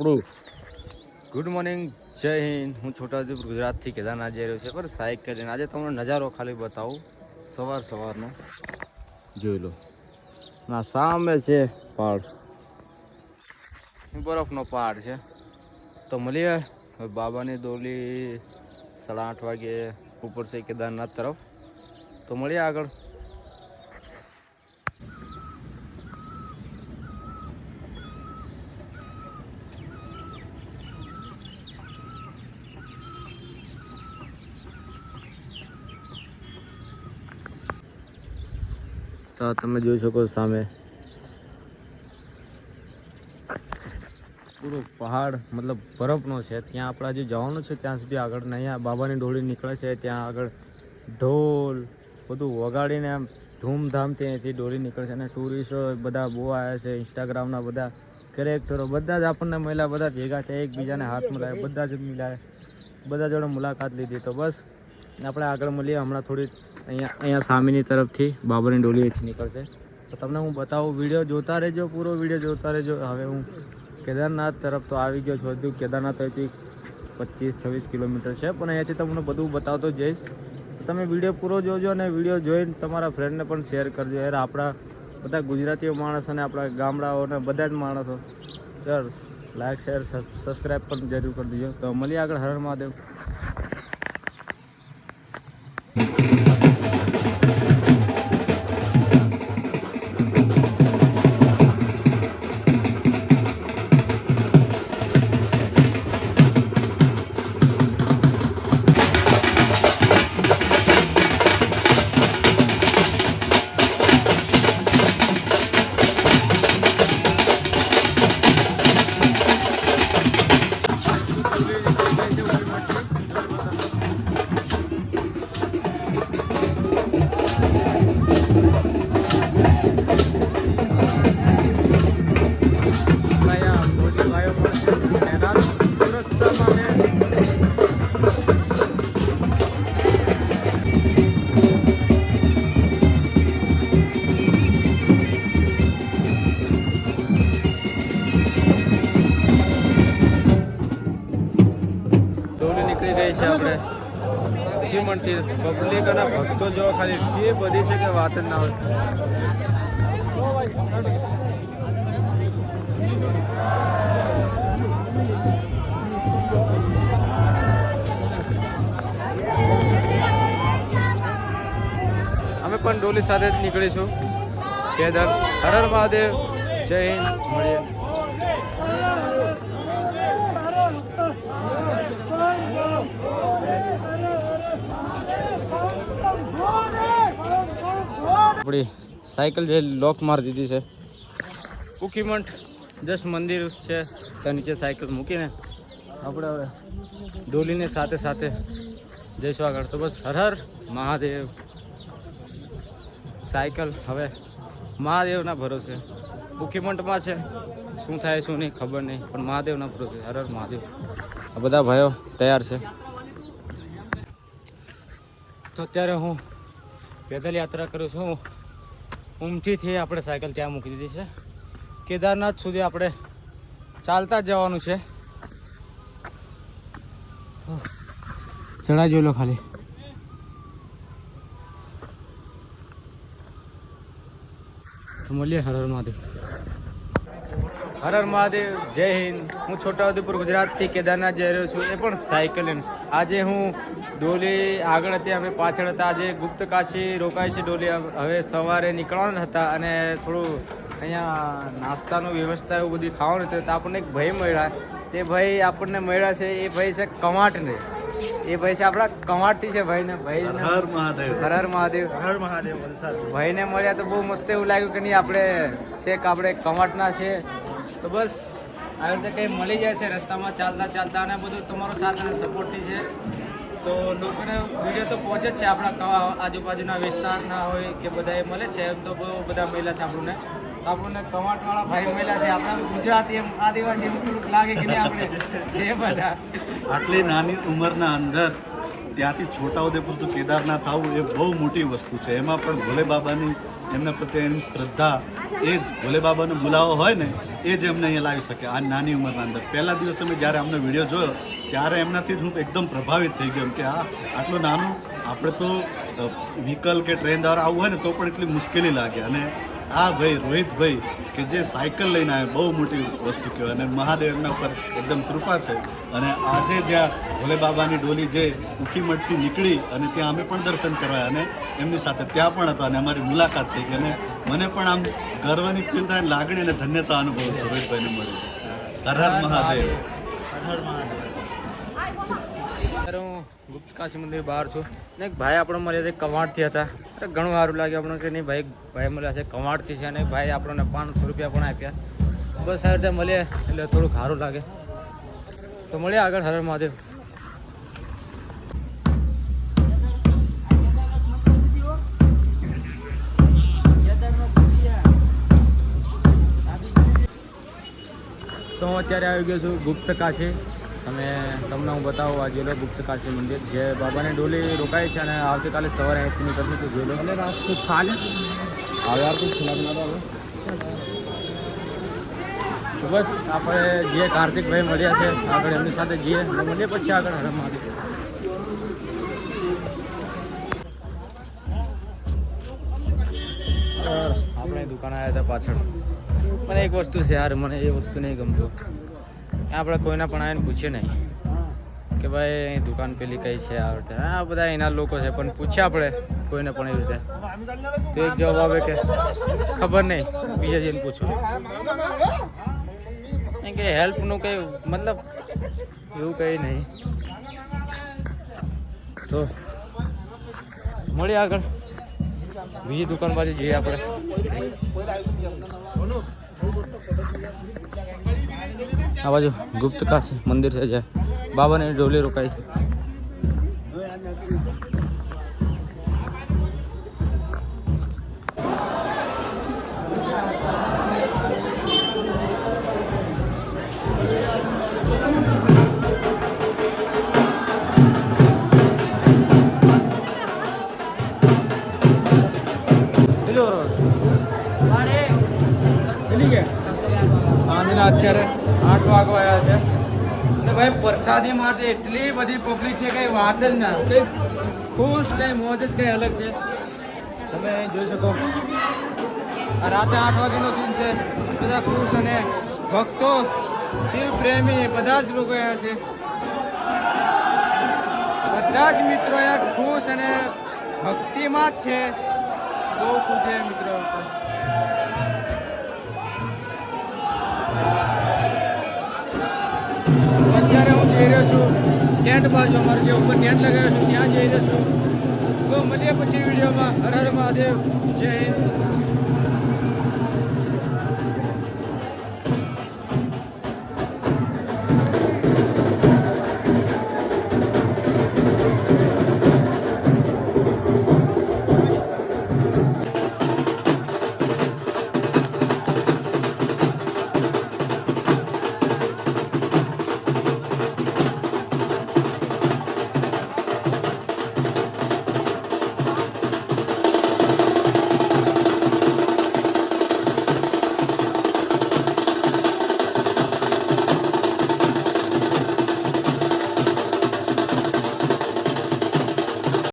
Good morning, જય હિન્દ. હું છોટાઉદેપુર ગુજરાતથી કેદારનાથ જઈ રહ્યો છે પર સાયકલ લઈને. આજે તમને નજારો ખાલી બતાવું સવારનો. જોઈ લો, ના સામે છે પહાડ, બરફનો પહાડ છે. તો મળીએ બાબાની ડોલી 8:30 વાગે ઉપર છે કેદારનાથ તરફ. તો મળીએ આગળ. તો તમે જોઈ શકો સામે પૂરો પહાડ, મતલબ બરફનો છે. ત્યાં આપણે જે જવાનું છે ત્યાં સુધી આગળ ને અહીંયા બાબાની ડોળી નીકળે છે. ત્યાં આગળ ઢોલ બધું વગાડીને આમ ધૂમધામથી અહીંથી ડોળી નીકળે છે. અને ટુરિસ્ટો બધા બહુ આવ્યા છે. ઇન્સ્ટાગ્રામના બધા કેરેક્ટરો બધા જ આપણને મળ્યા, બધા ભેગા થયા, એકબીજાને હાથ મિલાવ્યા, બધા જ મિલાયા, બધા જોડે મુલાકાત લીધી. તો બસ આપણે આગળ મળીએ હમણાં થોડી. અહીંયા સામેની તરફથી બાબાની ડોલી અહીંથી નીકળશે. તો તમને હું બતાવું, વિડીયો જોતા રહેજો, પૂરો વિડીયો જોતા રહેજો. હવે હું કેદારનાથ તરફ તો આવી ગયો છું. હજુ કેદારનાથ અહીંથી 25-26 કિલોમીટર છે, પણ અહીંયાથી તમને બધું બતાવતો જઈશ. તો તમે વિડીયો પૂરો જોજો અને વિડીયો જોઈને તમારા ફ્રેન્ડને પણ શેર કરજો. યાર આપણા બધા ગુજરાતીઓ માણસ અને આપણા ગામડાઓને બધા જ માણસો ચાલ લાઈક શેર સબસ્ક્રાઈબ પણ જરૂર કરી દેજો. તો મળીએ આગળ. હર હર મહાદેવ. નીકળી ગઈ છે આપણે મંદિર. પબ્લિક અને ભક્તો જો ખાલી એટલી બધી છે કે વાત જ ના હોય. અમે પણ ડોલી સાથે જ નીકળીશું. કેદાર. હર હર મહાદેવ. જય હિન્દ. મળીએ. આપણી સાયકલ જે લોક મારી દીધી છે. કુકીમંટ જસ્ટ મંદિર છે ત્યાં નીચે સાયકલ મૂકીને આપણે હવે ડોલીને સાથે સાથે જઈશું આગળ. તો બસ હર હર મહાદેવ. સાયકલ હવે મહાદેવના ભરોસે. કુકીમંટમાં છે, શું થાય શું નહીં ખબર નહીં, પણ મહાદેવના ભરોસે. હર હર મહાદેવ. આ બધા ભાઈઓ તૈયાર છે. તો અત્યારે હું પેદલ યાત્રા કરું છું. ઉમટીથી આપણે સાયકલ ત્યાં મૂકી દીધી છે. કેદારનાથ સુધી આપણે ચાલતા જ જવાનું છે. ચડાઈ જોઈ લો ખાલી. તો મળીએ. હર હર મહાદેવ. હર હર મહાદેવ. જય હિન્દ. હું છોટાઉદેપુર ગુજરાતથી કેદારનાથ જઈ રહ્યો છું, એ પણ સાયકલ લઈને. આજે હું ડોલી આગળ હતી, અમે પાછળ હતા. આજે ગુપ્ત કાશી રોકાય છે ડોલી. હવે સવારે નીકળવાના હતા અને થોડું અહીંયા નાસ્તાનું વ્યવસ્થા એવું બધું ખાવાનું હતું. તો આપણને એક ભાઈ મળ્યા. તે ભાઈ આપણને મળ્યા છે, એ ભાઈ છે કવાંટને. એ ભાઈ છે આપણા કવાંટથી છે. ભાઈને હર મહાદેવ. હર હર મહાદેવ. હર મહાદેવ. ભાઈને મળ્યા તો બહુ મસ્ત એવું લાગ્યું કે નહીં આપણે છેક આપણે કવાંટના છે. તો બસ આવી રીતે કંઈ મળી જાય છે રસ્તામાં ચાલતા ચાલતા. અને બધું તમારો સાથ અને સપોર્ટથી છે. તો લોકોને વિડીયો તો પહોંચે જ છે. આપણા આજુબાજુના વિસ્તારના હોય કે બધા એ મળે છે. એમ તો બહુ બધા મહિલા છે આપણને. આપણને કવાંટવાળા ભાઈ મહિલા છે. આપણા ગુજરાતી એમ આદિવાસી એમ થોડુંક લાગે કે નહીં આપણે છે બધા. આટલી નાની ઉંમરના અંદર ત્યાંથી છોટાઉદેપુર તો કેદારનાથ આવવું એ બહુ મોટી વસ્તુ છે. એમાં પણ ભોલે બાબાની એમના પ્રત્યે એની શ્રદ્ધા એ જ ભોલે બાબાનો બોલાવો હોય ને એ જ એમને અહીંયા લાવી શકે આ નાની ઉંમરના અંદર. પહેલા દિવસે મેં જ્યારે અમને વિડીયો જોયો ત્યારે એમનાથી જ હું એકદમ પ્રભાવિત થઈ ગયો કે આટલું નાનું, આપણે તો વ્હીકલ કે ટ્રેન દ્વારા આવવું હોય ને તો પણ એટલી મુશ્કેલી લાગે. અને આ ભાઈ રોહિતભાઈ કે જે સાયકલ લઈને આવે બહુ મોટી વસ્તુ કહેવાય. અને મહાદેવના ઉપર એકદમ કૃપા છે. અને આજે જ્યાં ભોલે બાબાની ડોલી જે ઉખીમઠથી નીકળી અને ત્યાં અમે પણ દર્શન કરવા અને એમની સાથે ત્યાં પણ હતા અને અમારી મુલાકાત થઈ ગઈ. અને મને પણ આમ ગર્વની ફીલ થાય, લાગણી અને ધન્યતા અનુભવ છે રોહિતભાઈને મળી. હર હર મહાદેવ. અત્યારે હું ગુપ્ત કાશી મંદિર બહાર છું ને એક ભાઈ આપણો મળ્યા છે કવાડથી હતા. અરે ઘણું સારું લાગ્યું આપણને કે નહીં ભાઈ મળ્યા છે કવાડથી છે અને ભાઈ આપણને 500 રૂપિયા પણ આપ્યા. બસ આ રીતે મળીએ એટલે થોડુંક સારું લાગે. તો મળીએ આગળ. હર હર મહાદેવ. તો હું અત્યારે આવી ગયો છું ગુપ્ત કાશી. તમને હું બતાવું આ જોઈ લો ગુપ્ત કાશી મંદિર જે બાબાની ડોલી રોકાય છે અને આવતીકાલે સવારે અહીંથી નીકળશે તો જોઈ લો. એટલે રાસ્તો ખાલી આવે યાર કુછ ખીલા બના દો. તો બસ આપણે જે કાર્તિકભાઈ મળ્યા છે આગળ એમની સાથે જઈએ મળીએ પછી આગળ. હર મહાદેવ. આપણે દુકાન આવ્યા હતા પાછળ. પણ એક વસ્તુ છે યાર, મને એ વસ્તુ નહીં ગમતું. આપણે કોઈના પણ આવીને પૂછીએ નહીં કે ભાઈ અહીં દુકાન પેલી કઈ છે આ રીતે. આ બધા એના લોકો છે પણ પૂછ્યા આપણે કોઈને પણ એવી રીતે તો એક જવાબ આવે કે ખબર નહીં, બીજા જઈને પૂછો. એમ કે હેલ્પનું કંઈ મતલબ એવું કંઈ નહીં. તો મળીએ આગળ બીજી દુકાન બાજુ જઈએ આપણે. આ બાજુ ગુપ્ત કાશી મંદિર છે જ્યાં બાબાની ડોલી રોકાય છે. સાંજના અત્યારે 8 વાગવા આવ્યા છે અને ભાઈ પ્રસાદી માટે એટલી બધી પબ્લિક છે કંઈ વાત જ ના. કંઈ ખુશ, કંઈ મોજ જ કંઈ અલગ છે. તમે અહીં જોઈ શકો આ રાતે 8 વાગ્યાનો સીન છે. બધા ખુશ અને ભક્તો, શિવ પ્રેમી બધા જ લોકો અહીંયા છે. બધા જ મિત્રો અહીંયા ખુશ અને ભક્તિમાં જ છે. બહુ ખુશ છે મિત્રો. અત્યારે હું જઈ રહ્યો છું ટેન્ટ બાજુ, અમારે જે ઉપર ટેન્ટ લગાવ્યો છું ત્યાં જઈ રહ્યો છું. તો મળીએ પછી વિડીયોમાં. હર હર મહાદેવ. જય હિન્દ.